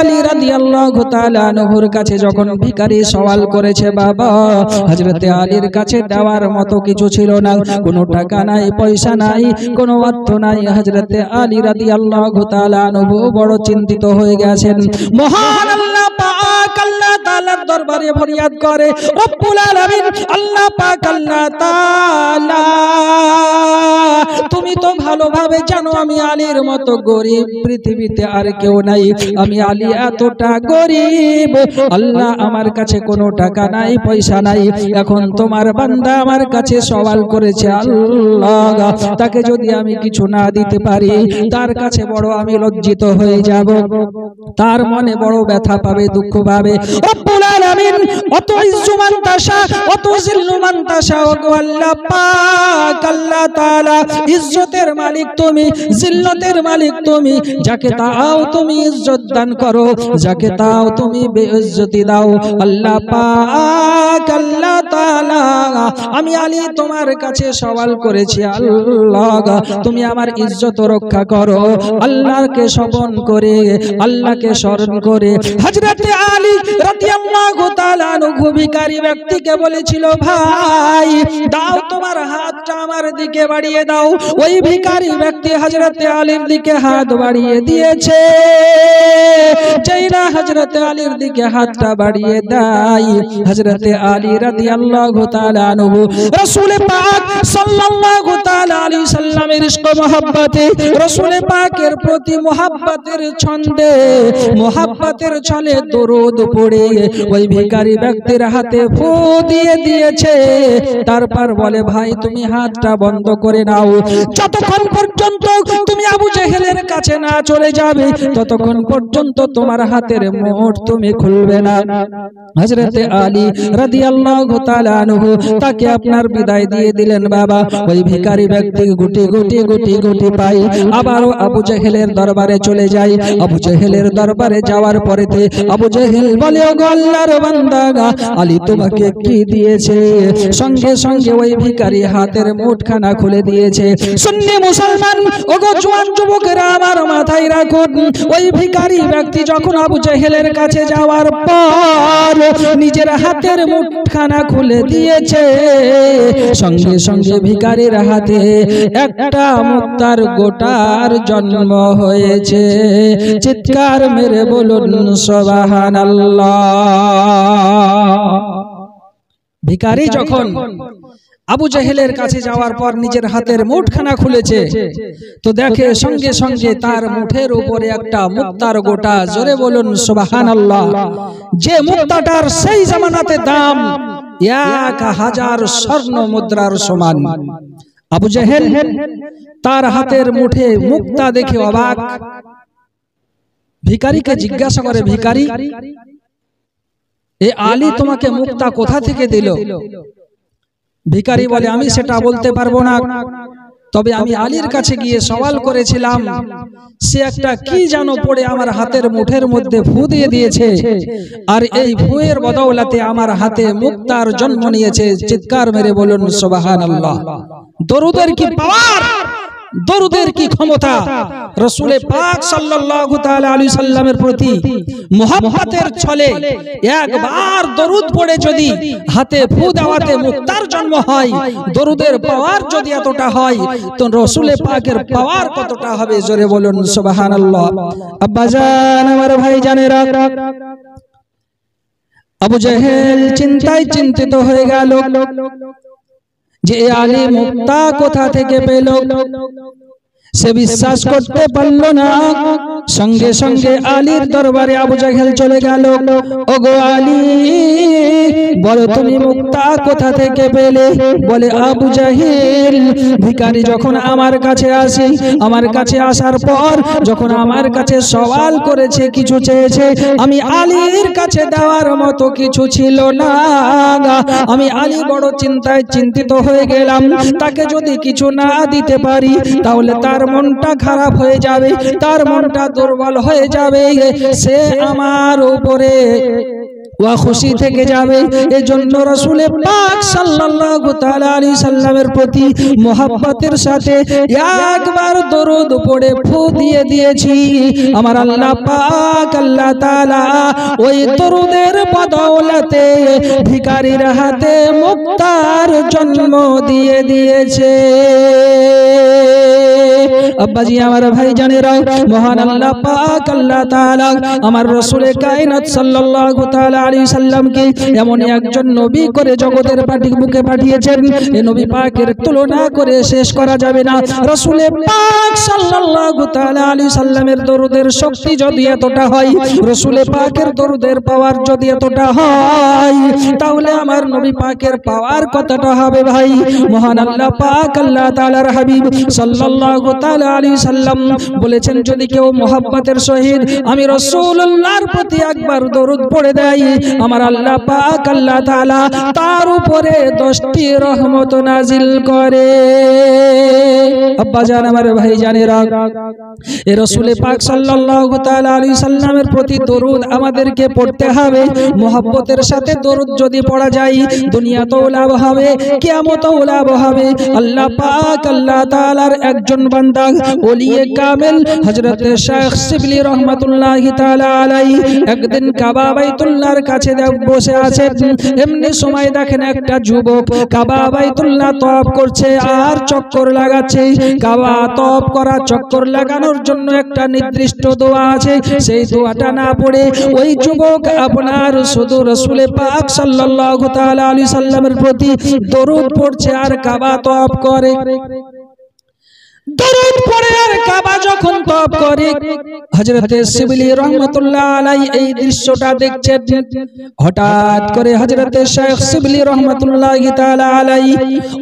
আলী রাদিয়াল্লাহু তাআলা আনহুর কাছে যখন ভিখারি সওয়াল করেছে, বাবা হযরতে আলীর কাছে দেওয়ার মতো কিছু ছিল না, কোনো টাকা নাই, পয়সা নাই, কোনো অর্থ নাই। হযরতে আলী রাদিয়াল্লাহু তাআলা আনহু বড় চিন্তিত হয়ে গেছেন। মহান আল্লাহ পাক আল্লাহ তাআলার দরবারে ফরিয়াদ করে, রব্বুল আলামিন আল্লাহ পাক আল্লাহ তাআলা তুমি তো ভালোভাবে জানো আমি আলীর মতো গরিব পৃথিবীতে আর কেউ নাই, আমি আলী এতটা গরিব, আল্লাহ আমার কাছে কোনো টাকা নাই, পয়সা নাই। এখন তোমার বান্দা আমার কাছে সওয়াল করেছে, আল্লাহ তাকে যদি আমি কিছু না দিতে পারি তার কাছে বড় আমি লজ্জিত হয়ে যাব, তার মনে বড় ব্যথা পাবে, দুঃখ পাবে। রব্বুল আলামিন অত ইজ্জু মান তাশা অত জিল্লু মান তাশা, ও আল্লাহ পাক আল্লাহ তাআলা ইজ্জতের মালিক তুমি, জিল্লতের মালিক তুমি, যাকে তাও তুমি ইজ্জত দান করো, যাকে তাও তুমি বেইজ্জতি দাও। আল্লাহ পাক আল্লাহ তাআলা আমি আলী তোমার কাছে সওয়াল করেছি, আল্লাহ তুমি আমার ইজ্জত রক্ষা করো। আল্লাহকে স্মরণ করে, আল্লাহকে স্মরণ করে হযরতে আলী রাদিয়াল্লাহু তাআলা আনহু ভিখারি ব্যক্তিকে বলেছিল, ভাই দাও তোমার হাতটা আমার দিকে বাড়িয়ে দাও। ওই ভিখারি ব্যক্তি হযরতে আলীর দিকে হাত বাড়িয়ে দিয়েছে, যেই না হযরতে আলীর দিকে হাতটা বাড়িয়ে দেয়, হযরতে আলী রাদিয়াল্লাহু তাআলা আনহু রাসূল পাক সাল্লাল্লাহু তাআলা আলাইহি সাল্লামের ইশক মহব্বতে, রাসূল পাকের প্রতি মহব্বতের ছন্দে, মহব্বতের ছলে দরুদ পড়ে ওই ভিখারি ব্যক্তির হাতে ফু দিয়ে দিয়েছে। তারপর বলে, ভাই তুমি হাতটা বন্ধ করে নাও, যতক্ষণ পর্যন্ত তুমি আবু জেহেলের কাছে না চলে যাবে ততক্ষণ পর্যন্ত তোমার হাতের মুঠ তুমি খুলবে না। হযরতে আলী রাদিয়াল্লাহু তাআলা আনহু তাকে আপনার বিদায় দিয়ে দিলেন। বাবা ওই ভিখারি ব্যক্তি গুটি গুটি গুটি গুটি পাই আবারও আবু জেহেলের দরবারে চলে যায়। আবু জেহেলের দরবারে যাওয়ার পরেতে আবু জেহেল বলে, ও আল্লাহর বান্দা আলী তোমাকে কি দিয়েছে? সঙ্গে সঙ্গে ওই ভিখারি হাতের মুঠখানা খুলে দিয়েছে। সুন্নি মুসলমান ও গো জওয়ান যুবকেরা আমার মাথায় রাখুন, ওই ভিখারি ব্যক্তি যখন আবু জেহেলের কাছে যাওয়ার পর নিজের হাতের মুঠখানা খুলে দিয়েছে, সঙ্গে সঙ্গে ভিখারির হাতে একটা মুক্তার গোটার জন্ম হয়েছে। চিৎকার মেরে বলুন সুবহানাল্লাহ। ভিখারি যখন আবু জেহেলের কাছে যাওয়ার পর নিজের হাতের মুঠখানা খুলেছে তো দেখে সঙ্গে সঙ্গে তার মুঠের উপরে একটা মুক্তার গোটা। জোরে বলুন সুবহানাল্লাহ। যে মুক্তাটার সেই জামানাতে দাম 1000 স্বর্ণ মুদ্রার সমান। আবু জেহেল তার হাতের মুঠে মুক্তা দেখে অবাক। ভিখারিকে জিজ্ঞাসা করে, ভিখারি এ আলী তোমাকে মুক্তা কোথা থেকে দিল? ভিখারি বলে, আমি সেটা বলতে পারবো না, তবে আমি আলীর কাছে গিয়ে সওয়াল করেছিলাম, সে একটা কি জানো পড়ে আমার হাতের মুঠের মধ্যে ফু দিয়ে দিয়েছে, আর এই ফুয়ের বদৌলতে আমার হাতে মুক্তার জন্ম নিয়েছে। চিৎকার মেরে বলুন সুবহানাল্লাহ। দরুদের কি পাওয়ার, দরুদের কি ক্ষমতা! রাসূল পাক সাল্লাল্লাহু তাআলা আলাইহি সাল্লামের প্রতি মুহাব্বতের ছলে একবার দরুদ পড়ে যদি হাতে ফু দেওয়াতে মুক্তার জন্ম হয়, দরুদের পাওয়ার যদি এতটা হয় তো রাসূল পাকের পাওয়ার কতটা হবে? জোরে বলুন সুবহানাল্লাহ। আব্বাজান আমার ভাই জানেরা, আবু জেহেল চিন্তায় চিন্তিত হয়ে গেল যে আলী মুক্তা কোথা থেকে পেল। সে বিশ্বাস করতে পারল না। সঙ্গে সঙ্গে আলীর দরবারে আবু জেহেল চলে গেল। ওগো আলী, বলো তুমি মুক্তা কোথা থেকে পেলে? বলে, আবু জেহেল ভিখারি যখন আমার কাছে আসে, আমার কাছে আসার পর যখন আমার কাছে সওয়াল করেছে, কিছু চেয়েছে, আমি আলীর কাছে দেওয়ার মতো কিছু ছিল না। আমি আলী বড় চিন্তায় চিন্তিত হয়ে গেলাম, তাকে যদি কিছু না দিতে পারি তাহলে তার মনটা খারাপ হয়ে যাবে, তার মনটা দুর্বল হয়ে যাবে, সে আমার উপরে ওয়া খুশি থেকে যাবে। এজন্য রাসূল পাক সাল্লাল্লাহু তাআলা আলাইহি সাল্লামের প্রতি মুহাব্বতের সাথে একবার দরুদ পড়ে ফু দিয়ে দিয়েছি। আমার আল্লাহ পাক আল্লাহ তাআলা ওই দরুদের বদৌলতে ভিখারির হাতে মুক্তার জন্ম দিয়ে দিয়েছে। আব্বাজি আমার ভাই জানেরা, মহান আল্লাহ পাক আল্লাহ তাআলা আমার রাসূল কায়নাত সাল্লাল্লাহু তাআলা আলাইহি সাল্লামকে এমন একজন নবী করে জগতের বুকে পাঠিয়েছেন, এই নবী পাকের তুলনা করে শেষ করা যাবে না। রাসূল পাক সাল্লাল্লাহু তাআলা আলাইহি সাল্লামের দরুদের শক্তি যদি এতটা হয়, রাসূল পাকের দরুদের পাওয়ার যদি এতটা হয়, তাহলে আমার নবী পাকের পাওয়ার কতটা হবে ভাই? মহান আল্লাহ পাক আল্লাহ তাআলার হাবিব সাল্লাল্লাহু তাআলা আলাইহি সাল্লাম বলেছেন, যদি কেউ মুহাব্বতের সহিত আমি রাসূলুল্লাহর প্রতি একবার দরুদ পড়ে দেয়, আমার আল্লাহ পাক আল্লাহ তাআলা তার উপরে 10টি রহমত নাজিল করে। আব্বা জান আমার ভাই জানেরা, এই রাসূল পাক সাল্লাল্লাহু তাআলা আলাইহি সাল্লামের প্রতি দরুদ আমাদেরকে পড়তে হবে। মুহাব্বতের সাথে দরুদ যদি পড়া যায়, দুনিয়াতেও লাভ হবে, কিয়ামতেও লাভ হবে। আল্লাহ পাক আল্লাহ তাআলার একজন বান্দা ওলিয়ে কামেল হযরত শাইখ শিবলি রহমাতুল্লাহি তাআলা আলাইহি একদিন কাবা বাইতুল্লাহর কাছে বসে আছেন। এমনি সময় দেখেন একটা যুবক কাবা বাইতুল্লাহ তওয়াফ করছে আর চক্কর লাগাচ্ছে। কাবা তওয়াফ করা চক্কর লাগানোর জন্য একটা নির্দিষ্ট দোয়া আছে, সেই দোয়াটা না পড়ে ওই যুবক আপনার শুধু রাসূল পাক সাল্লাল্লাহু তাআলা আলাইহি সাল্লামের প্রতি দরুদ পড়ছে আর কাবা তওয়াফ করে। দরুদ পড়ে আর কাবা যখন তওয়াফ করে, হযরত শিবলি রাহমাতুল্লাহ আলাইহি এই দৃশ্যটা দেখছেন। হঠাৎ করে হযরত শাইখ শিবলি রাহমাতুল্লাহি তাআলা আলাইহি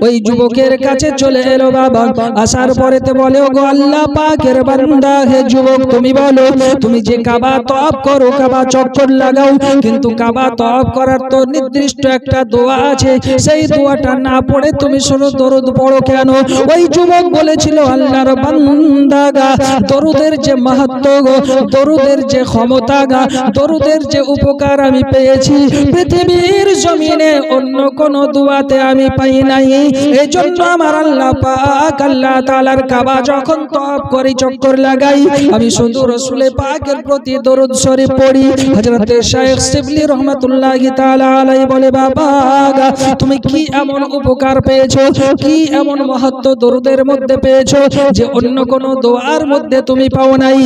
ওই যুবকের কাছে চলে এলো। বাবা আসার পরেতে বলে, ওগো আল্লাহ পাকের বান্দা, হে যুবক তুমি বলো, তুমি যে কাবা তওয়াফ করো, কাবা চক্কর লাগাও, কিন্তু কাবা তওয়াফ করার তো নির্দিষ্ট একটা দোয়া আছে, সেই দোয়াটা না পড়ে তুমি শুধু দরুদ পড়ো কেন? ওই যুবক বলেছিল, আল্লাহর বান্দা গা, দরুদের যে মাহাত্ম্য গো, দরুদের যে ক্ষমতা গা, দরুদের যে উপকার আমি পেয়েছি পৃথিবীর জমিনে অন্য কোন দোয়াতে আমি পাই নাই। এজন্য আমার আল্লাহ পাক আল্লাহ তাআলার কাবা যখন তওয়াফ করি, চক্কর লাগাই, আমি শুধু রাসূল পাকের প্রতি দরুদ শরীফ পড়ি। হযরত শাইখ শিবলি রাহমাতুল্লাহি তাআলা আলাইহি বলে, বাবা গা, তুমি কি এমন উপকার পেয়েছো, কি এমন মাহাত্ম্য দরুদের মধ্যে পেয়েছো যে অন্য কোন দোয়ার মধ্যে তুমি পাও নাই?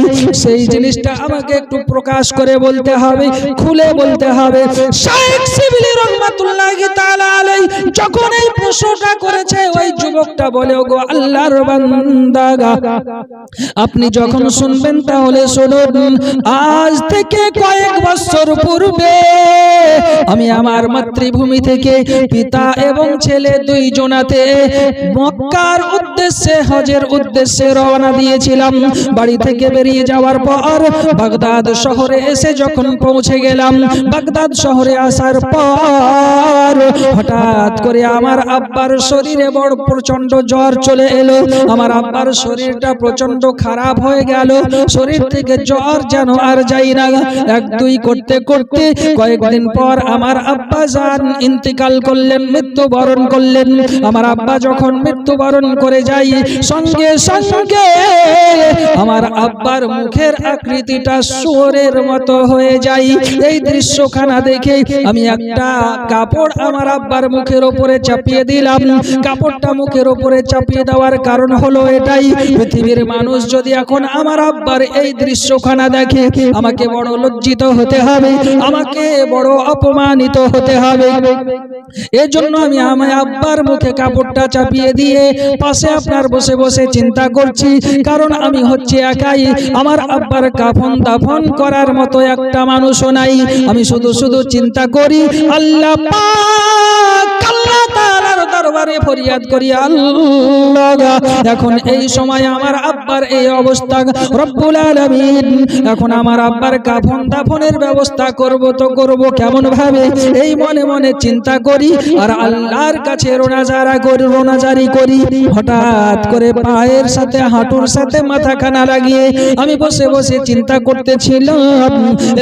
সেই জিনিসটা আমাকে একটু প্রকাশ করে বলতে হবে, খুলে বলতে হবে। শাইখ শিবলি রাহমাতুল্লাহি তাআলা আলাইহি যখন এই প্রশ্নটা করেছে, ওই যুবকটা বলে, ওগো আল্লাহর বান্দা গা, আপনি যখন শুনবেন তাহলে শুনুন। আজ থেকে কয়েক বছর পূর্বে আমি আমার মাতৃভূমি থেকে পিতা এবং ছেলে দুইজনাতে মক্কার উদ্দেশ্যে, হজের উদ্দেশ্যে রওনা দিয়েছিলাম। বাড়ি থেকে বেরিয়ে যাওয়ার পর বাগদাদ শহরে এসে যখন পৌঁছে গেলাম, বাগদাদ শহরে আসার পর হঠাৎ করে আমার আব্বার শরীরে বড় প্রচন্ড জ্বর চলে এলো। আমার আব্বার শরীরটা প্রচন্ড খারাপ হয়ে গেল, শরীর থেকে জ্বর যেন আর যাই না। এক দুই করতে করতে কয়েকদিন পর আমার আব্বা জান ইন্তেকাল করলেন, মৃত্যুবরণ করলেন। আমার আব্বা যখন মৃত্যুবরণ করে যায়, সঙ্গে সঙ্গে আমার আব্বার মুখের আকৃতিটা শুয়োরের মতো হয়ে যায়। এই দৃশ্যখানা দেখে আমি একটা কাপড় আমার আব্বার মুখের উপরে চাপিয়ে দিলাম। কাপড়টা মুখের উপরে চাপিয়ে দেওয়ার কারণ হলো এটাই, পৃথিবীর মানুষ যদি এখন আমার আব্বার এই দৃশ্যখানা দেখে, আমাকে বড় লজ্জিত হতে হবে, আমাকে বড় অপমানিত হতে হবে। এজন্য আমি আমার আব্বার মুখে কাপড়টা চাপিয়ে দিয়ে পাশে আপনার বসে বসে চিন্তা করছি, কারণ আমি হচ্ছে একাই, আমার আব্বার কাফন দাফন করার মতো একটা মানুষও নাই। আমি শুধু শুধু চিন্তা করি, আল্লাহ পাক আল্লাহ তাআলার দরবারে দরবারে ফরিয়াদ করি, আল্লাহ এখন এই সময় আমার আব্বার এই অবস্থা, রব্বুল আলামিন এখন আমার আব্বার কাফন দাফনের ব্যবস্থা করব তো করব কেমন ভাবে, এই মনে মনে চিন্তা করি আর আল্লাহর কাছে রোনাজারি করি। হঠাৎ করে পায়ের সাথে হাঁটুর সাথে মাথাখানা লাগিয়ে আমি বসে বসে চিন্তা করতেছিলাম।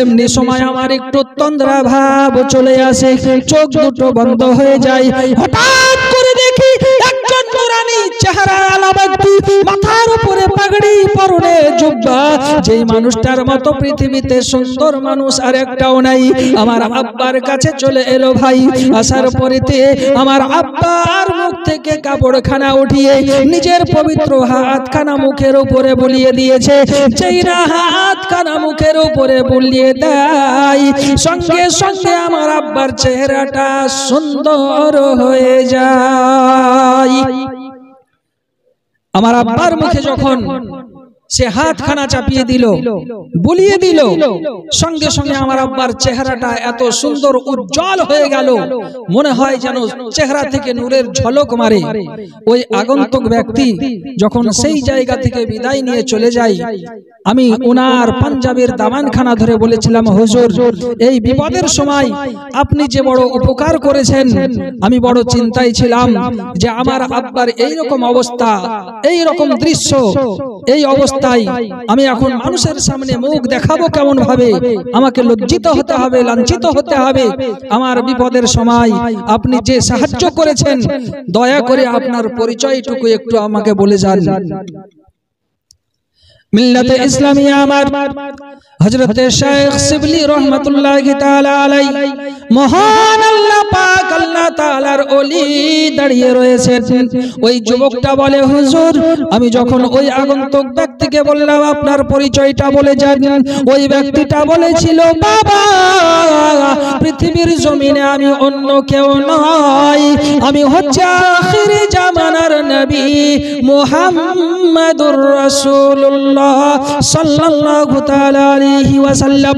এমনি সময় আমার একটু তন্দ্রা ভাব চলে আসে, চোখ দুটো বন্ধ হয়ে যায়। হঠাৎ করে দেখি একজন নুরানি চেহারা আলা ব্যক্তি, মাথার উপরে পাগড়ি, পরনে জুব্বা, যেই মানুষটার মতো পৃথিবীতে সুন্দর মানুষ আর একটাও নাই, আমার আব্বার কাছে চলে এলো। ভাই আসার পরেতে আমার আব্বার মুখ থেকে কাপড়খানা উঠিয়ে নিজের পবিত্র হাতখানা মুখের উপরে বুলিয়ে দিয়েছে। যেই না হাতখানা মুখের উপরে বুলিয়ে দেয়, সঙ্গে সঙ্গে আমার আব্বার চেহারাটা সুন্দর হয়ে যায়। আমার আব্বার মুখে যখন সে হাতখানা চাপিয়ে দিল, বুলিয়ে দিল, সঙ্গে সঙ্গে আমার আব্বার চেহারাটা এত সুন্দর উজ্জ্বল হয়ে গেল, মনে হয় যেন চেহারা থেকে নূরের ঝলক মারে। ওই আগন্তুক ব্যক্তি যখন সেই জায়গা থেকে বিদায় নিয়ে চলে যায়, আমি ওনার পাঞ্জাবের দামানখানা ধরে বলেছিলাম, হুজুর এই বিপদের সময় আপনি যে বড় উপকার করেছেন, আমি বড় চিন্তায় ছিলাম যে আমার আব্বার এই রকম অবস্থা, এই রকম দৃশ্য, এই অবস্থায় আমি এখন মানুষের সামনে মুখ দেখাবো কেমন ভাবে, আমাকে লজ্জিত হতে হবে, লাঞ্ছিত হতে হবে। আমার বিপদের সময় আপনি যে সাহায্য করেছেন, দয়া করে আপনার পরিচয়টুকু একটু আমাকে বলে যান। মিল্লাতে ইসলামিয়া আমার হযরত শেখ শিবলি রহমাতুল্লাহি তাআলা আলাইহি, মহান আল্লাহ পাক আল্লাহ তাআলার ওলি দাঁড়িয়ে রয়েছেন। ওই যুবকটা বলে, হুজুর আমি যখন ওই আগন্তুক ব্যক্তিকে বললাম আপনার পরিচয়টা বলে যান, ওই ব্যক্তিটা বলেছিল, বাবা পৃথিবীর জমিনে আমি অন্য কেউ নয়, আমি হচ্ছে আখির জামানার নবী মুহাম্মাদুর রাসূলুল্লাহ সাল্লাল্লাহু তাআলা আলাইহি ওয়াসাল্লাম।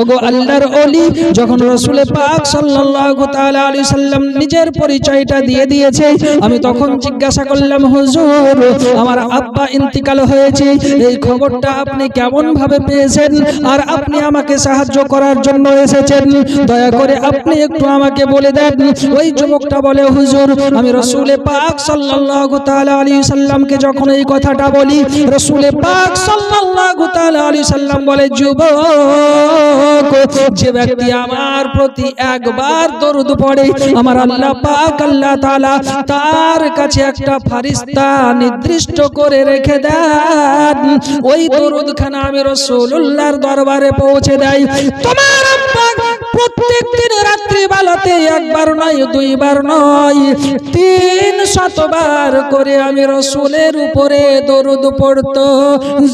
ওগো আল্লাহর ওলি যখন রাসূল পাক সাল্লাল্লাহু তাআলা আলাইহি সাল্লাম নিজের পরিচয়টা দিয়ে দিয়েছে, আমি তখন জিজ্ঞাসা করলাম, হুজুর আমার আব্বা ইন্তিকাল হয়েছে, এই খবরটা আপনি কেমন ভাবে পেয়েছেন আর আপনি আমাকে সাহায্য করার জন্য এসেছেন, দয়া করে আপনি একটু আমাকে বলে দেন। ওই যুবকটা বলে, হুজুর আমি রাসূল পাক সাল্লাল্লাহু তাআলা আলাইহি সাল্লামকে যখন এই কথাটা বলি, রাসূল পাক সাল্লাল্লাহু তাআলা আলাইহি সাল্লাম বলে, যুবক যে ব্যক্তি আমার প্রতি একবার দরুদ পড়ে, আমার আল্লাহ পাক আল্লাহ তাআলা তার কাছে একটা ফেরেশতা নির্দিষ্ট করে রেখে দেন, ওই দরুদখানা আমি রাসূলুল্লাহর দরবারে পৌঁছে দেয়। তোমার আব্বা প্রত্যেক দিন রাত্রি বেলাতে একবার নয়, দুইবার নয়, 300 বার করে আমি রাসূলের উপরে দরুদ পড়তো।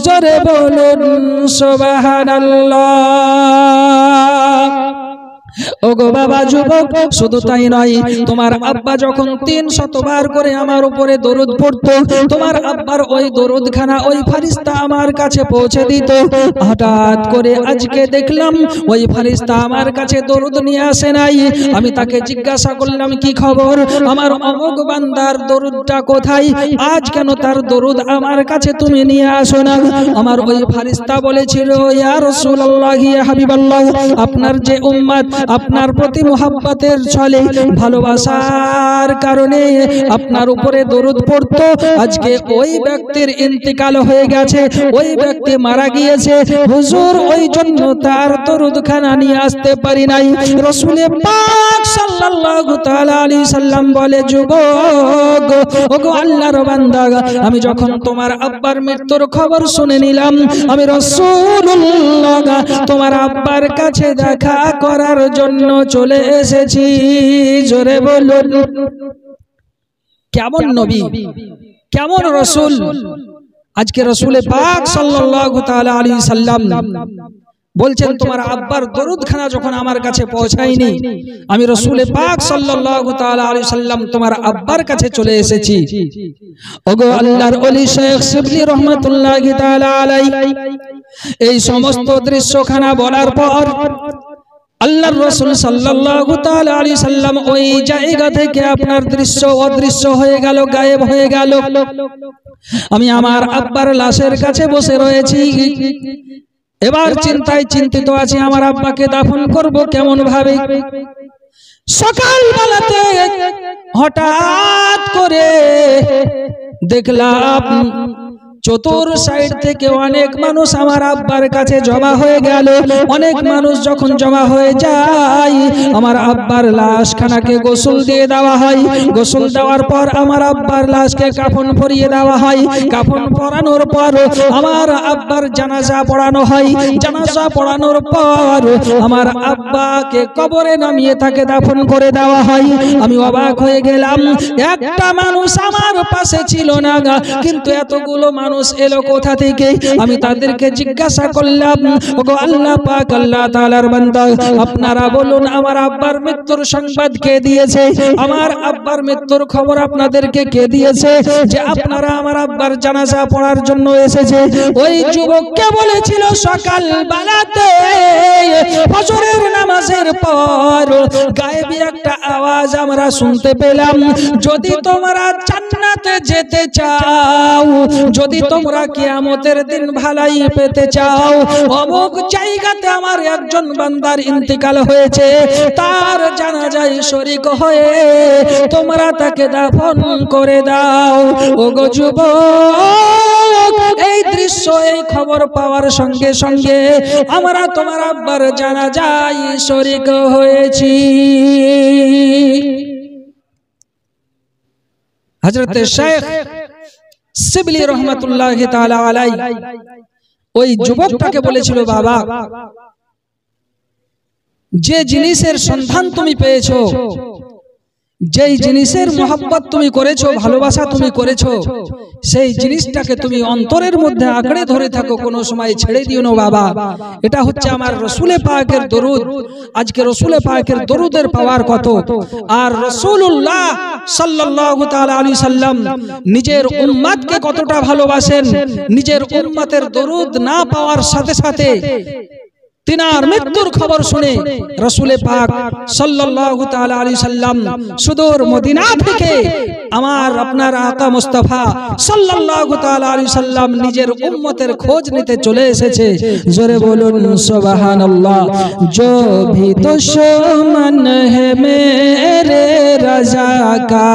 জোরে বলুন সুবহানাল্লাহ। ওগো বাবা যুবক, শুধু তাই নয়, তোমার আব্বা যখন 300 বার করে আমার উপরে দরুদ পড়তো, তোমার আব্বার ওই দরুদখানা ওই ফেরেশতা আমার কাছে পৌঁছে দিত। হঠাৎ করে আজকে দেখলাম ওই ফেরেশতা আমার কাছে দরুদ নিয়ে আসে নাই। আমি তাকে জিজ্ঞাসা করলাম, কি খবর, আমার অমুক বান্দার দরুদটা কোথায়, আজ কেন তার দরুদ আমার কাছে তুমি নিয়ে আসো না? আমার ওই ফেরেশতা বলেছিল, ইয়া রাসূলুল্লাহ, ইয়া হাবিবাল্লাহ, আপনার যে উম্মত আপনার প্রতি মুহাব্বতের ছলে ভালোবাসার কারণে আপনার উপরে দরুদ পড়তো, আজকে ওই ব্যক্তির ইন্তিকাল হয়ে গেছে, ওই ব্যক্তি মারা গিয়েছে, হুজুর ওই জন্য তার দরুদখানা নিয়ে আসতে পারি নাই। রাসূল পাক সাল্লাল্লাহু তাআলা আলাইহি সাল্লাম বলে, যুবক ওগো আল্লাহর বান্দা, আমি যখন তোমার আব্বার মৃত্যুর খবর শুনে নিলাম, আমি রাসূলুল্লাহ তোমার আব্বার কাছে দেখা করার জন্য চলে এসেছি। জোরে বলুন কেমন নবী, কেমন রাসূল। আজকে রাসূল পাক সাল্লাল্লাহু তাআলা আলাইহি সাল্লাম বলছেন, তোমার আব্বার দরুদখানা যখন আমার কাছে পৌঁছায়নি, আমি রাসূল পাক সাল্লাল্লাহু তাআলা আলাইহি সাল্লাম তোমার আব্বার কাছে চলে এসেছি। ওগো আল্লাহর ওলি শেখ শিবলি রহমাতুল্লাহি তাআলা আলাইহি এই সমস্ত দৃশ্যখানা বলার পর আল্লাহর রাসূল সাল্লাল্লাহু তাআলা আলাইহি সাল্লাম ওই জায়গা থেকে আপনার দৃশ্য অদৃশ্য হয়ে গেল, গায়েব হয়ে গেল। আমি আমার আব্বার লাশের কাছে বসে রয়েছি। এবার চিন্তায় চিন্তিত আছি, আমার আব্বাকে দাফন করব কেমন ভাবে। সকালবেলাতে হঠাৎ করে দেখলাম চতুর সাইড থেকে অনেক মানুষ আমার আব্বার কাছে জমা হয়ে গেল। অনেক মানুষ যখন জমা হয়ে যায়, আমার আব্বার লাশখানাকে গোসল দিয়ে দেওয়া হয়। গোসল দেওয়ার পর আমার আব্বার লাশকে কাফন পরিয়ে দেওয়া হয়। কাফন পরানোর পর আমার আব্বার জানাজা পড়ানো হয়। জানাজা পড়ানোর পর আমার আব্বাকে কবরে নামিয়ে তাকে দাফন করে দেওয়া হয়। আমি অবাক হয়ে গেলাম, একটা মানুষ আমার পাশে ছিল না, কিন্তু এতগুলো মানুষ এলো কোথা থেকে? আমি তাদেরকে জিজ্ঞাসা করলাম, ওগো আল্লাহ পাক, আল্লাহ তাআলার বান্দা, আপনারা বলুন আমার আব্বার মৃত্যুর সংবাদ কে দিয়েছে? আমার আব্বার মৃত্যুর খবর আপনাদেরকে কে দিয়েছে যে আপনারা আমার আব্বার জানাজা পড়ার জন্য এসেছে? ওই যুবককে বলেছিল সকাল বেলাতে ফজরের নামাজের পর গায়েবী একটা আওয়াজ আমরা শুনতে পেলাম, যদি তোমরা জান্নাতে যেতে চাও, যদি তোমরা কিয়ামতের দিন ভালাই পেতে চাও, অমুক জায়গাতে আমার একজন বান্দার ইন্তিকাল হয়েছে, তার জানাজায় শরীক হয়ে তোমরা তাকে দাফন করে দাও। ওগো যুবক, এই দৃশ্য, এই খবর পাওয়ার সঙ্গে সঙ্গে আমরা তোমার আব্বার জানাজায় শরীক হয়েছি। হযরত শেখ শিবলি রহমাতুল্লাহি তাআলা আলাইহি ওই যুবকটাকে বলেছিল, বাবা, যে জিনিসের সন্ধান তুমি পেয়েছো, যেই জিনিসের মোহাব্বত তুমি করেছো, ভালোবাসা তুমি করেছো, সেই জিনিসটাকে তুমি অন্তরের মধ্যে আঁকড়ে ধরে থাকো, কোনো সময় ছেড়ে দিও না বাবা। এটা হচ্ছে আমার রাসূলে পাকের দরুদ। আজকে রাসূলে পাকের দরুদের পাওয়ার কত, আর রাসূলুল্লাহ সাল্লাল্লাহু তাআলা আলাইহি সাল্লাম নিজের উম্মতকে কতটা ভালোবাসেন। নিজের উম্মতের দরুদ না পাওয়ার সাথে সাথে তিনার মৃত্যুর খবর শুনে রাসূলে পাক সাল্লাল্লাহু তাআলা আলাইহি সাল্লাম সুদূর মদিনা থেকে আমার আপনার আকা মুস্তাফা সাল্লাল্লাহু তাআলা আলাইহি সাল্লাম নিজের উম্মতের খোঁজ নিতে চলে এসেছে। জোরে বলুন সুবহানাল্লাহ। जो भी दुश्मन है मेरे रज़ा का,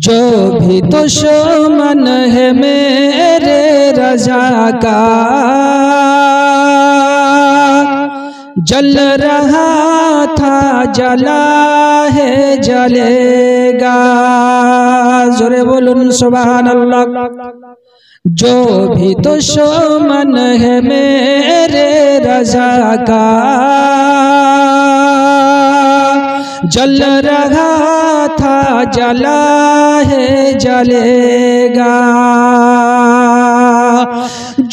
जो भी दुश्मन है मेरे रज़ा का, जल रहा था जला है जलेगा। जोरे बोलुन सुभानअल्लाह। जो भी दुश्मन है मेरे रज़ा का, जल रहा था जला है जलेगा।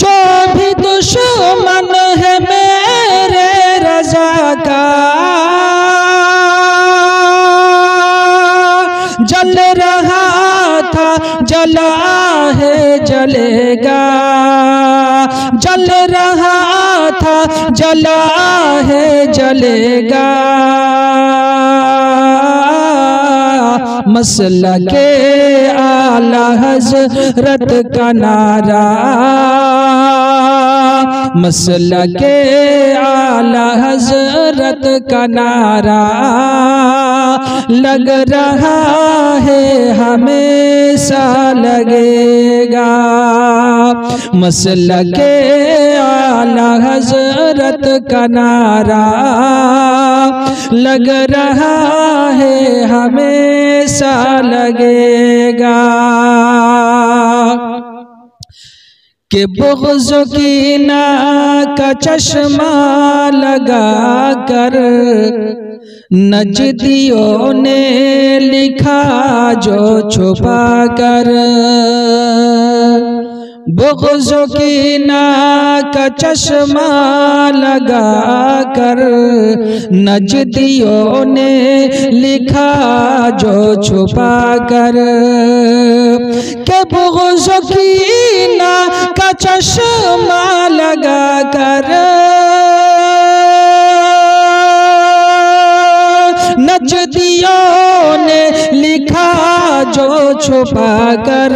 जो भी दुश्मन है मेरे रज़ा का, जल रहा था जला है जलेगा। जल रहा था जला है जलेगा। मसलके आला हज़रत का नारा, मसलके आला हज़रत का नारा, लग रहा है हमेशा लगेगा। मसलके आला हज़रत का नारा, लग रहा है हमेशा लगेगा। कि बुग़्ज़ की ना का चश्मा लगा कर नजदियों ने लिखा जो छुपा कर। बुग़्ज़ की ना का चश्मा लगा कर नजदियों ने लिखा जो छुपा कर। के बुग़्ज़ कीना का चश्मा लगा कर नजदियों ने लिखा जो छुपा कर,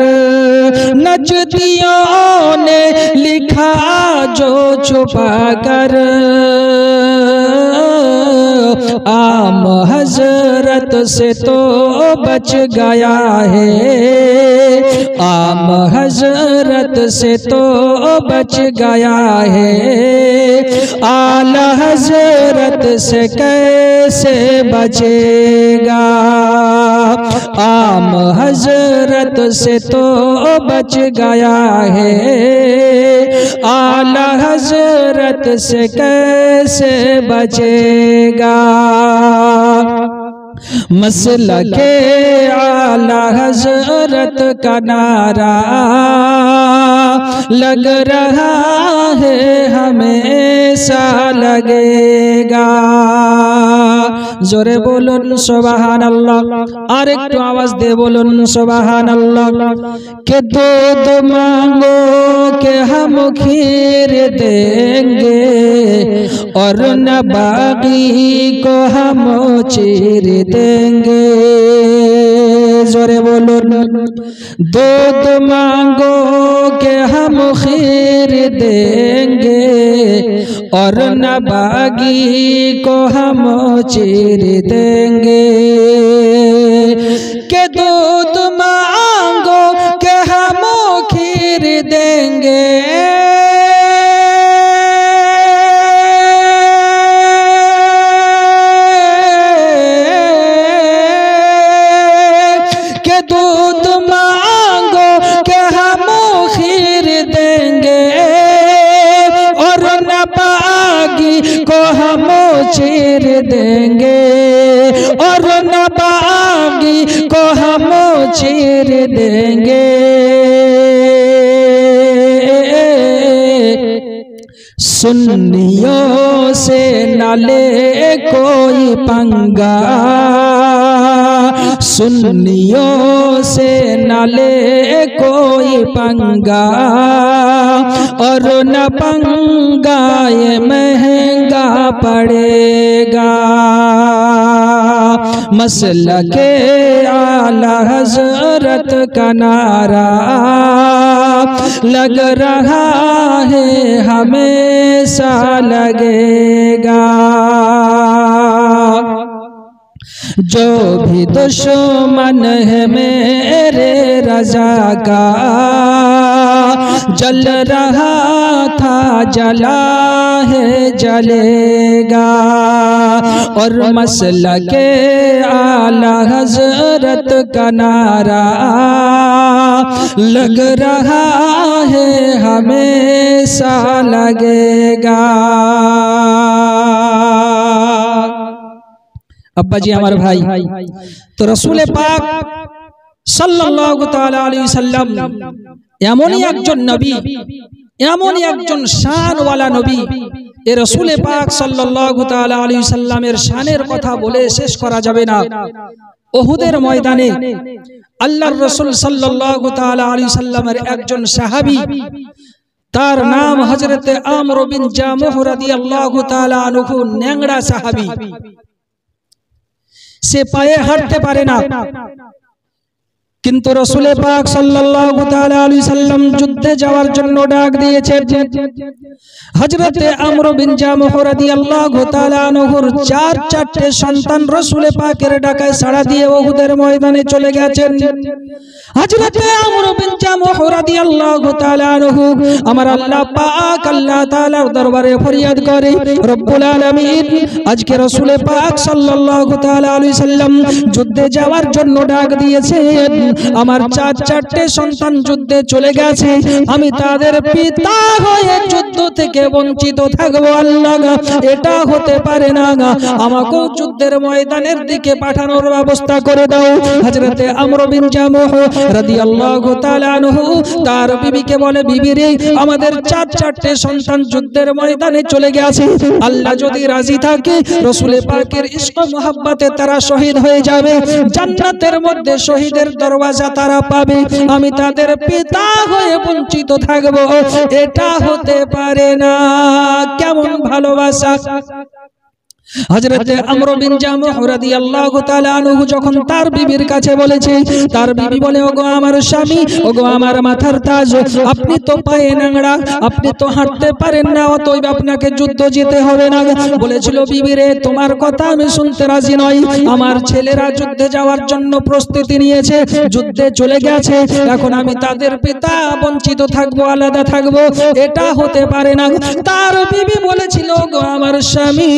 नजदियों ने लिखा जो छुपा कर। आम हजरत से तो बच गया है, आम हजरत से तो बच गया है, आला हजरत से कैसे बचेगा। आम हजरत से तो बच गया है, आला हजरत से कैसे बचेगा। मसलके आला हजरत का नारा लग रहा है, हमेशा लगेगा। जोरे बोलुन सुबहान अल्लाह, और एक तो आवाज दे बोलुन सुबहान अल्लाह। के दूध मांगो के हम खीर देंगे, और न बागी को हम चीर देंगे। जोरे बोलुन, दूध मांगो के हम खीर देंगे, और न बागी को हम चीर देंगे। के दूध मांगो के हम खीर देंगे, के दूध मांगो के हम खीर देंगे, और न बागी को हम चीर देंगे, और न बागी को हम चीर देंगे। सुन्नियों से न ले कोई पंगा, सुन्नियों से न ले कोई पंगा, और न पंगा ये महंगा पड़ेगा। मसलके आला हजरत का नारा लग रहा है, हमेशा लगेगा। जो भी दुश्मन है मेरे रज़ा का, जल रहा था जला है जलेगा। और मसलके आला हजरत का नारा लग रहा है, हमेशा लगेगा। अब्बा जी हमारे भाई, तो रसूल पाक सल्लल्लाहु ताला अलैहि वसल्लम एमनই একজন নবী, এমনই একজন শানওয়ালা নবী। এ রসুল পাক সাল্লাল্লাহু তাআলা আলাইহি ওয়াসাল্লামের শানের কথা বলে শেষ করা যাবে না। উহুদের ময়দানে আল্লাহর রাসূল সাল্লাল্লাহু তাআলা আলাইহি ওয়াসাল্লামের একজন সাহাবী, তার নাম হযরতে আমর বিন জামুহ রাদিয়াল্লাহু তাআলা আনহু, ন্যাংড়া সাহাবী। সে পায়ে হাঁটতে পারে না, কিন্তু রসুল পাক সাল্লাল্লাহু তাআলা আলাইহি সাল্লাম যুদ্ধে যাওয়ার জন্য ডাক দিয়েছেন। হযরতে আমর বিন জামুহ রাদিয়াল্লাহু তাআলা আনহুর চারটে সন্তান রসুল পাকের ডাকায় সাড়া দিয়ে উহুদের ময়দানে চলে গেছেন। হযরতে আমর বিন জামুহ রাদিয়াল্লাহু তাআলা আনহু আমার আল্লাহ পাক আল্লাহ তাআলার দরবারে ফরিয়াদ করে, রব্বুল আলামিন আজকে রসুল পাক সাল্লাল্লাহু তাআলা আলাইহি সাল্লাম যুদ্ধে যাওয়ার জন্য ডাক দিয়েছেন। আমার চারটে সন্তান যুদ্ধে চলে গেছে, আমি তাদের পিতা হয়ে যুদ্ধ থেকে বঞ্চিত থাকবো। আল্লাহ এটা হতে পারে না, আমাকেও যুদ্ধের ময়দানের দিকে পাঠানোর ব্যবস্থা করে দাও। হযরতে আমর বিন জামুহ রাদিয়াল্লাহু তাআলা আনহু তার বিবিকে বলে, বিবি রে, আমাদের চারটে সন্তান যুদ্ধের ময়দানে চলে গেছে, আল্লাহ যদি রাজি থাকে রাসূল পাকের ইশক ও মুহাব্বতে তারা শহীদ হয়ে যাবে, জান্নাতের মধ্যে শহীদের দরজা দরওয়াজা তারা পাবে, আমি তাদের পিতা হয়ে বঞ্চিত থাকব, এটা হতে পারে না। কেমন ভালোবাসা! হযরতে আমর বিন জামুহ রাদিয়াল্লাহু তাআলা আনহু যখন তার বিবির কাছে বলেছে, তার বিবি বলে, ওগো আমার স্বামী, ওগো আমার মাথার তাজ, আপনি তো পায়ে নোংরা, আপনি তো হাঁটতে পারেন না, অতএব আপনাকে যুদ্ধ যেতে হবে না। বলেছিল, বিবি রে, তোমার কথা আমি শুনতে রাজি নই। আমার ছেলেরা যুদ্ধে যাওয়ার জন্য প্রস্তুতি নিয়েছে, যুদ্ধে চলে গেছে, এখন আমি তাদের পিতা বঞ্চিত থাকবো, আলাদা থাকবো, এটা হতে পারে না। তার বিবি বলেছিল, ওগো আমার স্বামী,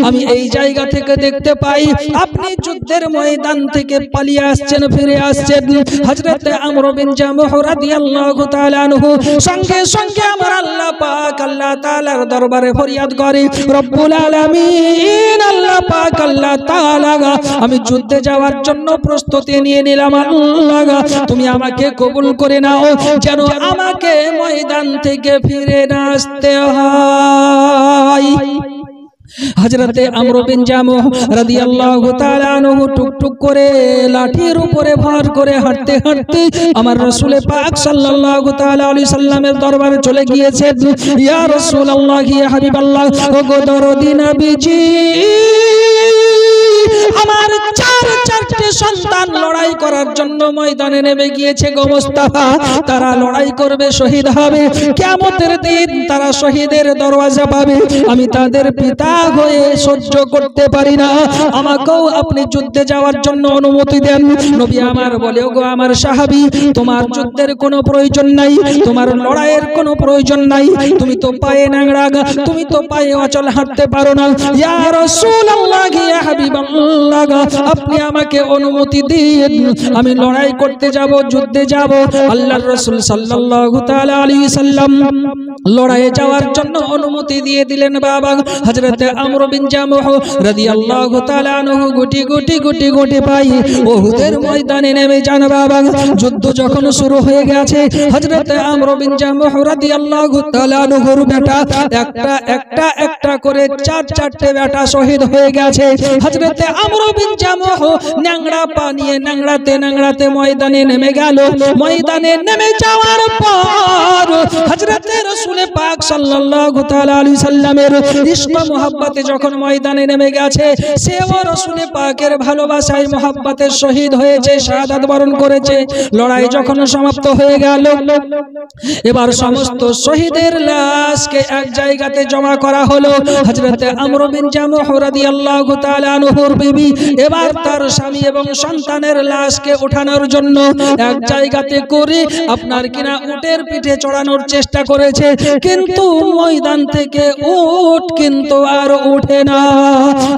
আমি এই জায়গা থেকে দেখতে পাই আপনি যুদ্ধের ময়দান থেকে পালিয়ে আসছেন, ফিরে আসছেন। হযরতে আমর বিন জামুহ রাদিয়াল্লাহু তাআলা আনহু সঙ্গে সঙ্গে আমার আল্লাহ পাক আল্লাহ তাআলার দরবারে ফরিয়াদ করে, রব্বুল আলামিন, আল্লাহ পাক আল্লাহ তাআলা, আমি যুদ্ধে যাওয়ার জন্য প্রস্তুতি নিয়ে নিলাম, আল্লাহ তুমি আমাকে কবুল করে নাও, যেন আমাকে ময়দান থেকে ফিরে না আসতে হয়। হযরতে আমর বিন জামুহ রাদিয়াল্লাহু তাআলা আনহু টুকটুক করে লাঠির উপরে ভর করে হাঁটতে হাঁটতে আমার রাসূল পাক সাল্লাল্লাহু তাআলা আলাইহি সাল্লামের দরবারে চলে গিয়েছেন। ইয়া রাসূলুল্লাহ, ইয়া হাবিবাল্লাহ, ওগো দরদি নবীজি, আমার চারটে সন্তান লড়াই করার জন্য ময়দানে নেমে গিয়েছে গো মুস্তাফা, তারা লড়াই করবে, শহীদ হবে, কিয়ামতের দিন তারা শহীদের দরওয়াজা পাবে, আমি তাদের পিতা হয়ে সহ্য করতে পারি না, আমাকেও আপনি যুদ্ধে যাওয়ার জন্য অনুমতি দেন। নবী আমার বলে, ওগো আমার সাহাবী, তোমার যুদ্ধের কোনো প্রয়োজন নাই, তোমার লড়াইয়ের কোনো প্রয়োজন নাই, তুমি তো পায়ে নোংরা, তুমি তো পায়ে অচল হাঁটতে পারো না। ইয়া রাসূলুল্লাহ, ইয়া হাবিবাল্লাহ, আপনি আমাকে অনুমতি দিন, আমি লড়াই করতে যাব, যুদ্ধে যাব। আল্লাহর রাসূল সাল্লাল্লাহু তাআলা আলাইহি সাল্লাম লড়াইয়ে যাওয়ার জন্য অনুমতি দিয়ে দিলেন। বাবা হযরতে আমর বিন জামুহ রাদিয়াল্লাহু তাআলা আনহু গুটি গুটি গুটি গুটি পাই উহুদের ময়দানে নেমে যান। বাবা যুদ্ধ যখন শুরু হয়ে গেছে, হযরতে আমর বিন জামুহ রাদিয়াল্লাহু তাআলা আনহুর বেটা একটা করে চারটে বেটা শহীদ হয়ে গেছে। হযরতে আমর বিন জামুহ ন্যাংরা পা নিয়ে ন্যাংরাতে ময়দানে নেমে গেল। ময়দানে নেমে যাওয়ার পর হযরতে রাসূল পাক সাল্লাল্লাহু তাআলা আলাইহি সাল্লামের ইশক মুহাব্বতে যখন ময়দানে নেমে গেছে, সেও রাসূল পাকের ভালোবাসায় মুহাব্বতে শহীদ হয়েছে, শাহাদাত বরণ করেছে। লড়াই যখন সমাপ্ত হয়ে গেল, এবার সমস্ত শহীদের লাশকে এক জায়গাতে জমা করা হলো। হযরতে আমর বিন জামুহ রাদিয়াল্লাহু তাআলা আনহুর বিবি এবার তার স্বামী এবং সন্তানের লাশকে ওঠানোর জন্য এক জায়গাতে করে আপনার কিনা উটের পিঠে চড়ানোর চেষ্টা করেছে, কিন্তু ময়দান থেকে উট কিন্তু আর ওঠে না।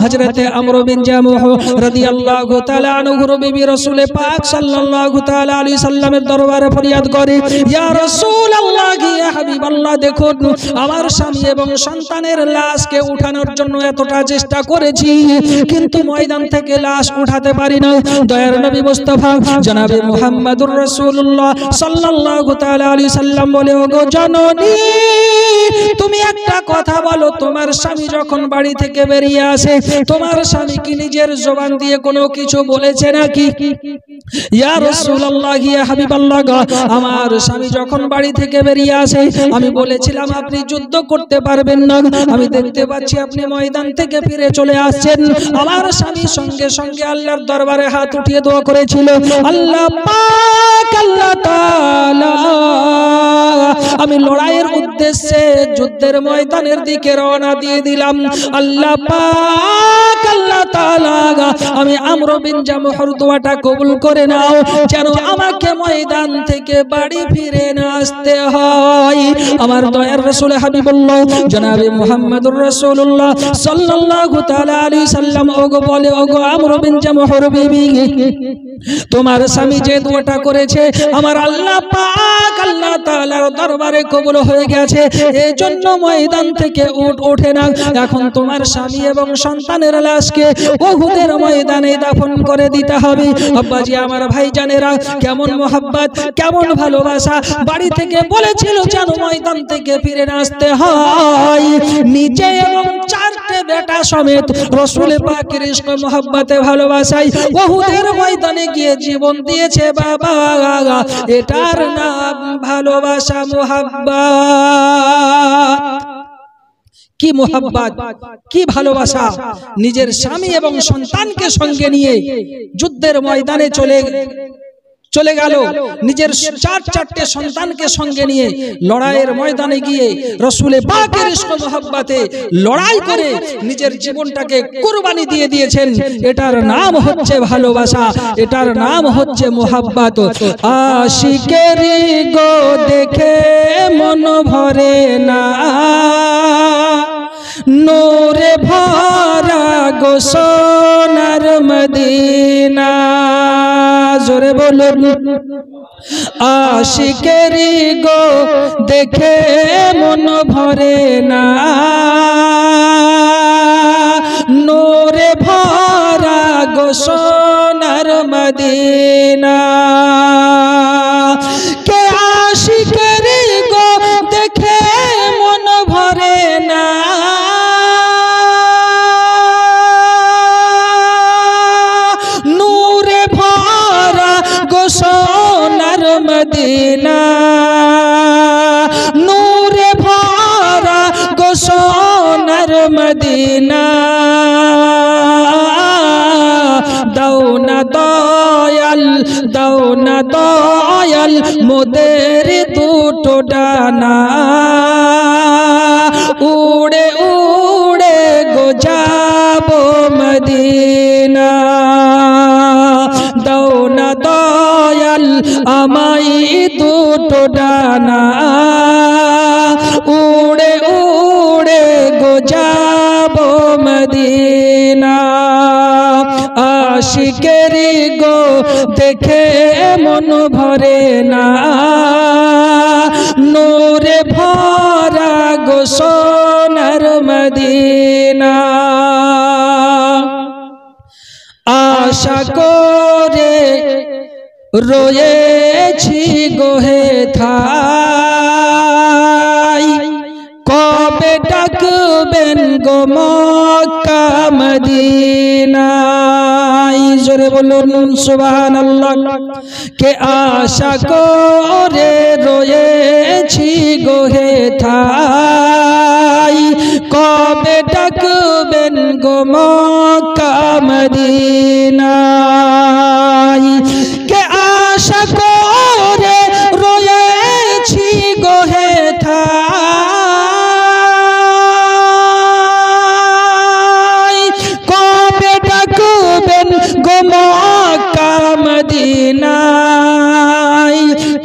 হযরতে আমর বিন জামুহ রাদিয়াল্লাহু তাআলা আনহুর বিবি রাসূল পাক সাল্লাল্লাহু তাআলা আলাইহি সাল্লামের দরবারে ফরিয়াদ করে, ইয়া রাসূলুল্লাহ, ইয়া হাবিবাল্লাহ, দেখুন আমার স্বামী এবং সন্তানের লাশকে উঠানোর জন্য এতটা চেষ্টা করেছি, কিন্তু ময়দান থেকে লাশ উঠাতে পারি না। দয়ার নবী মুস্তাফা জনাবে মুহাম্মদুর রাসূলুল্লাহ সাল্লাল্লাহু তাআলা আলাইহি সাল্লাম বলে, ওগো জননী, তুমি একটা কথা বলো, তোমার স্বামী যখন বাড়ি থেকে বেরিয়ে আসে, তোমার স্বামী কি নিজের জবান দিয়ে কোনো কিছু বলেছে নাকি? ইয়া রাসূলুল্লাহ, ইয়া হাবিবাল্লাহ, আমার স্বামী যখন বাড়ি থেকে বেরিয়ে আসে, আমি বলেছিলাম আপনি যুদ্ধ করতে পারবেন না, আমি দেখতে পাচ্ছি আপনি ময়দান থেকে ফিরে চলে আসছেন। আমার স্বামী সঙ্গে সঙ্গে আল্লাহর দরবারে হাত উঠিয়ে দোয়া করেছিল, আল্লাহ পাক আল্লাহ তাআলা, আমি লড়াইয়ের উদ্দেশ্যে যুদ্ধের ময়দানের দিকে রওনা দিয়ে দিলাম, আল্লাহ পাক আল্লাহ তাআলা, আমি আমর বিন জামুহর দোয়াটা কবুল করে নাও, যেন আমাকে ময়দান থেকে বাড়ি ফিরে না আসতে হয়। আমার দয়ার রাসূল হাবিবুল্লাহ জনাবে মুহাম্মদুর রাসূলুল্লাহ সাল্লাল্লাহু তাআলা আলাইহি সাল্লাম ওগো বলে, ওগো আমর বিন জামুহর বিবি, তোমার স্বামী যে দোয়াটা করেছে আমার আল্লাহ পাক আল্লাহ তাআলার দরবারে কবুল হয়ে গেছে, এজন্য ময়দান থেকে উট ওঠে না। এখন তোমার স্বামী এবং সন্তানের লাশকে উহুদের ময়দানে দাফন করে দিতে হবে। আব্বাজি আমার ভাইজানেরা, কেমন মোহাব্বত, কেমন ভালোবাসা! বাড়ি থেকে বলেছিল যেন ময়দান থেকে ফিরে আসতে হয়, নিজে এবং চারটে বেটা সমেত রাসূল পাকের ইশক মোহাব্বতে ভালোবাসায় উহুদের ময়দানে গিয়ে জীবন দিয়েছে বাবা। এটার নাম ভালোবাসা, মোহাব্বত। কি মোহাব্বত, কি ভালোবাসা! নিজের স্বামী এবং সন্তানকে সঙ্গে নিয়ে যুদ্ধের ময়দানে চলে গেল, নিজের চারটে সন্তানকে সঙ্গে নিয়ে লড়াইয়ের ময়দানে গিয়ে রাসূল পাকের ইশক মোহাব্বতে লড়াই করে নিজের জীবনটাকে কুরবানি দিয়ে দিয়েছেন। এটার নাম হচ্ছে ভালোবাসা, এটার নাম হচ্ছে মোহাব্বত। আশিকেরি গো দেখে মন ভরে না, নূরে ভরা গো সোনার মদিনা। জোরে বলুন, আশিকেরি গো দেখে মন ভরে না, নূরে ভরা গো সোনার মদিনা। কে আশিকেরি গো দেখে মন ভরে না, নূরে ভরা গো সোনার মদিনা, নূরে ভরা গো সোনার মদিনা। দাও না দয়াল, দাও না দয়াল মোদের দুটো ডানা, উড়ে উড়ে গো যাবো মদিনা। দাও না দয়াল আমায় দুটো ডানা, উড়ে উড়ে গো যাবো মদিনা। আশিকেরি গো দেখে মন ভরে না, নূরে ভরা গো সোনার মদিনা। আশা করে রয়েছি গো হেথায়, কবে ডাকবেন গো মক্কা মদিনায়। জোরে বলুন সুবহানাল্লাহ। কে আশা করে রয়েছি গো হেথায়, কবে ডাকবেন গো মক্কা মদিনায়। কে আশা করে রয়েছি গো হেথায়, কবে ডাকবেন গো মক্কা মদিনায়,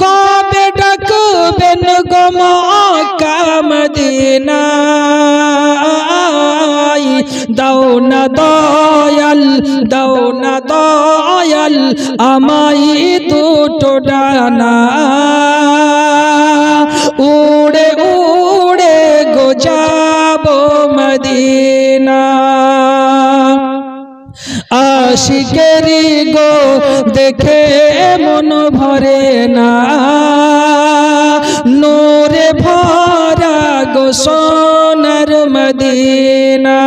কবে ডাকবেন গো মক্কা মদিনায়। দাও না দয়াল, দাও না দয়াল আমায় দুটো ডানা, উড়ে উড়ে গো যাবো মদিনা। আশিকেরি গো দেখে মন ভরে না, নূরে ভরা গো সোনার মদিনা,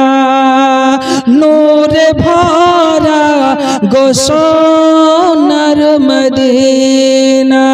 নূরে ভরা গো সোনার মদিনা।